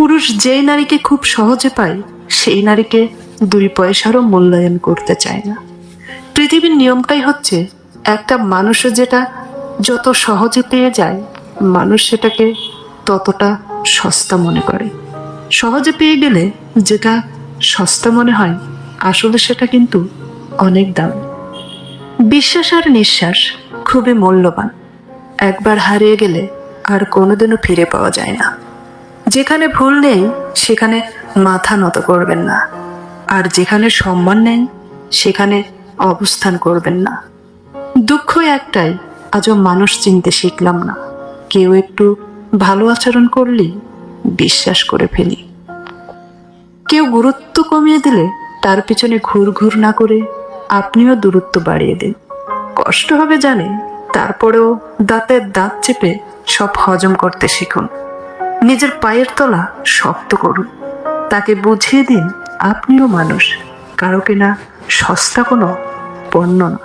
পুরুষ যেই নারীকে খুব সহজে পায় সেই নারীকে 2 পয়সারও মূল্যায়ন করতে চায় না। পৃথিবীর নিয়মটাই হচ্ছে, একটা মানুষও যেটা যত সহজে পেয়ে যায়, মানুষ সেটাকে ততটা সস্তা মনে করে। সহজে পেয়ে গেলে যেটা সস্তা মনে হয়, আসলে সেটা কিন্তু অনেক দাম। বিশ্বাস আর নিঃশ্বাস খুবই মূল্যবান। একবার হারিয়ে গেলে আর কোনোদিনও ফিরে পাওয়া যায় না। যেখানে ভুল নেই সেখানে মাথা নত করবেন না, আর যেখানে সম্মান নেই সেখানে অবস্থান করবেন না। দুঃখ একটাই, আজও মানুষ চিনতে শিখলাম না। কেউ একটু ভালো আচরণ করলেই বিশ্বাস করে ফেলি। কেউ গুরুত্ব কমিয়ে দিলে তার পিছনে ঘুর ঘুর না করে আপনিও দূরত্ব বাড়িয়ে দিন। কষ্ট হবে জানে, তারপরেও দাঁতের দাঁত চেপে সব হজম করতে শিখুন। নিজের পায়ের তলা শক্ত করুন। তাকে বুঝিয়ে দিন আপনিও মানুষ, কারো কেনা সস্তা কোনো পণ্য না।